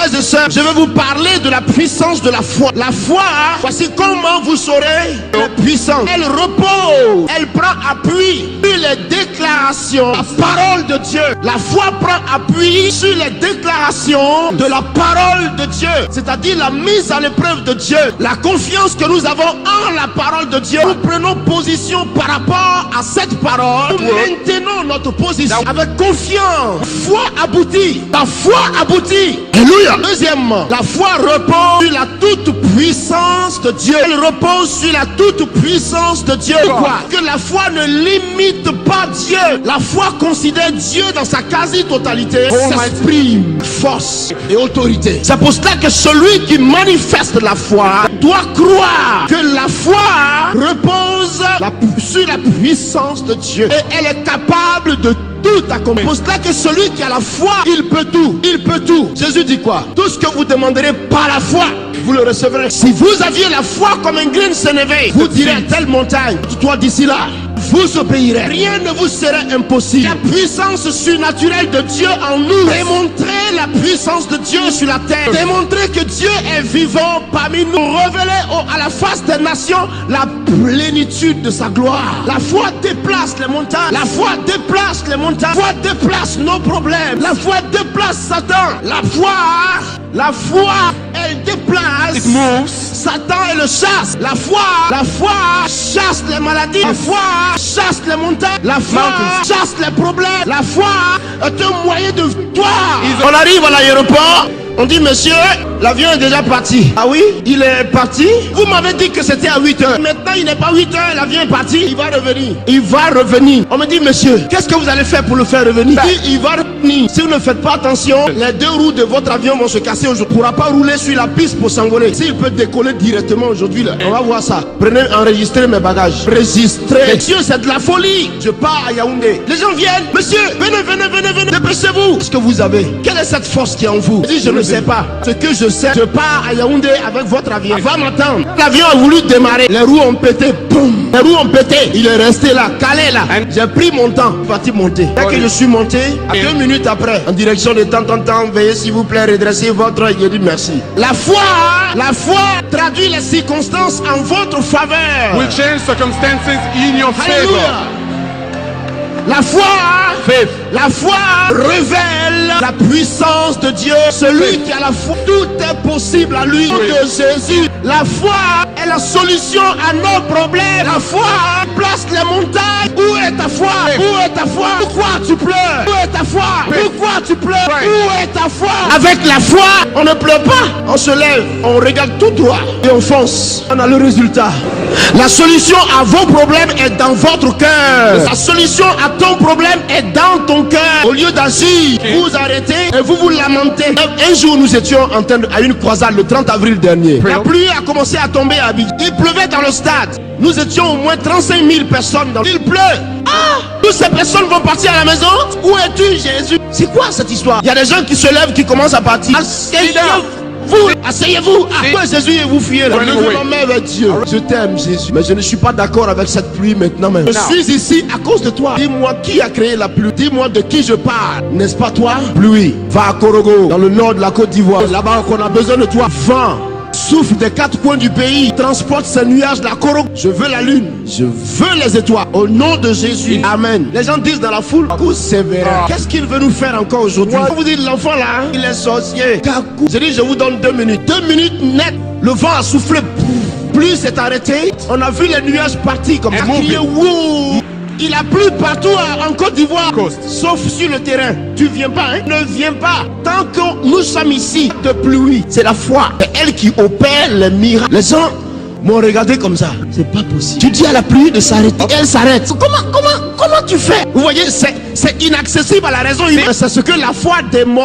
Frères et sœurs, je vais vous parler de la puissance de la foi. La foi, voici comment vous saurez la puissance. Elle repose, elle prend appui sur les déclarations, la parole de Dieu. La foi prend appui sur les déclarations de la parole de Dieu, c'est-à-dire la mise à l'épreuve de Dieu. La confiance que nous avons en la parole de Dieu, nous prenons position par rapport à cette parole. Nous maintenons notre position avec confiance. Foi aboutit. La foi aboutit. Alléluia. Deuxièmement, la foi repose sur la toute puissance de Dieu. Elle repose sur la toute puissance de Dieu. Pourquoi? Que la foi ne limite pas Dieu. La foi considère Dieu dans sa quasi-totalité, s'exprime force et autorité. C'est pour cela que celui qui manifeste la foi doit croire que la foi repose sur la puissance de Dieu et elle est capable de tout accomplir. C'est pour cela que celui qui a la foi, il peut tout. Il peut tout. Jésus dit quoi? Tout ce que vous demanderez par la foi, vous le recevrez. Si vous aviez la foi comme un grain de sénévé, vous direz à telle montagne, toi d'ici là, vous obéirez. Rien ne vous serait impossible. La puissance surnaturelle de Dieu en nous. Démontrer la puissance de Dieu sur la terre. Démontrer que Dieu est vivant parmi nous. Révéler à la face des nations la plénitude de sa gloire. La foi déplace les montagnes. La foi déplace les montagnes. La foi déplace nos problèmes. La foi déplace Satan. La foi, elle déplace Satan et le chasse. La foi chasse les maladies. La foi chasse les montagnes. La foi chasse les problèmes. La foi est un moyen de victoire. On arrive à l'aéroport. On dit, monsieur, l'avion est déjà parti. Ah oui? Il est parti? Vous m'avez dit que c'était à 8 heures. Maintenant, il n'est pas 8 heures, l'avion est parti. Il va revenir. Il va revenir. On me dit, monsieur, qu'est-ce que vous allez faire pour le faire revenir? Il va revenir. Si vous ne faites pas attention, les deux roues de votre avion vont se casser aujourd'hui. Il ne pourra pas rouler sur la piste pour s'envoler. S'il peut décoller directement aujourd'hui, là, on va voir ça. Prenez, enregistrez mes bagages. Enregistrez. Monsieur, c'est de la folie. Je pars à Yaoundé. Les gens viennent. Monsieur, venez. Dépêchez-vous. Qu'est-ce que vous avez? Quelle est cette force qui est en vous? Je dis, je ne sais pas. Ce que je sais, je pars à Yaoundé avec votre avion. Va m'attendre. L'avion a voulu démarrer. Les roues ont pété. Boum. Les roues ont pété. Il est resté là, calé là. J'ai pris mon temps. Je suis parti monter. Dès que je suis monté, 2 minutes après, en direction de tant, veuillez s'il vous plaît redresser votre œil. J'ai dit merci. La foi traduit les circonstances en votre faveur. Will change circumstances in your favor. La foi révèle la puissance de Dieu. Celui qui a la foi, tout est possible à lui. De Jésus. La foi est la solution à nos problèmes. La foi place les montagnes. Où est ta foi? Où est ta foi? Pourquoi tu pleures? Où est ta foi? Pourquoi tu pleures? Où est ta foi? Avec la foi, on ne pleure pas. On se lève, on regarde tout droit et on fonce. On a le résultat. La solution à vos problèmes est dans votre cœur. La solution à ton problème est dans ton cœur. Au lieu d'agir, vous arrêtez et vous vous lamentez. Un jour, nous étions à une croisade le 30 avril dernier. La pluie a commencé à tomber à Abidjan. Il pleuvait dans le stade. Nous étions au moins 35 000 personnes dans l'île. Il pleut. Toutes ces personnes vont partir à la maison. Où es-tu, Jésus? C'est quoi cette histoire? Il y a des gens qui se lèvent, qui commencent à partir. Asseyez-vous. Pourquoi Jésus et vous fuyez là? Levez ma main vers Dieu. Je t'aime, Jésus, mais je ne suis pas d'accord avec cette pluie maintenant même. Je suis ici à cause de toi. Dis-moi qui a créé la pluie. Dis-moi de qui je parle. N'est-ce pas toi? Pluie. Va à Korogo, dans le nord de la Côte d'Ivoire. Là-bas qu'on a besoin de toi. Vent. Souffle des 4 coins du pays, transporte ces nuages de la Korogo. Je veux la lune, je veux les étoiles. Au nom de Jésus, amen. Les gens disent dans la foule, Kakou sévère. Qu'est-ce qu'il veut nous faire encore aujourd'hui? Vous dites, l'enfant là, il est sorcier. Kakou. Je dis, je vous donne 2 minutes. 2 minutes net. Le vent a soufflé. Pluie s'est arrêté. On a vu les nuages partir comme ça. Wouh. Il a plu partout en Côte d'Ivoire, sauf sur le terrain. Tu viens pas, hein? Ne viens pas. Tant que nous sommes ici de pluie, c'est la foi. C'est elle qui opère les miracles. Les gens m'ont regardé comme ça. C'est pas possible. Tu dis à la pluie de s'arrêter, elle s'arrête. Comment tu fais? Vous voyez, c'est inaccessible à la raison humaine. C'est ce que la foi démontre.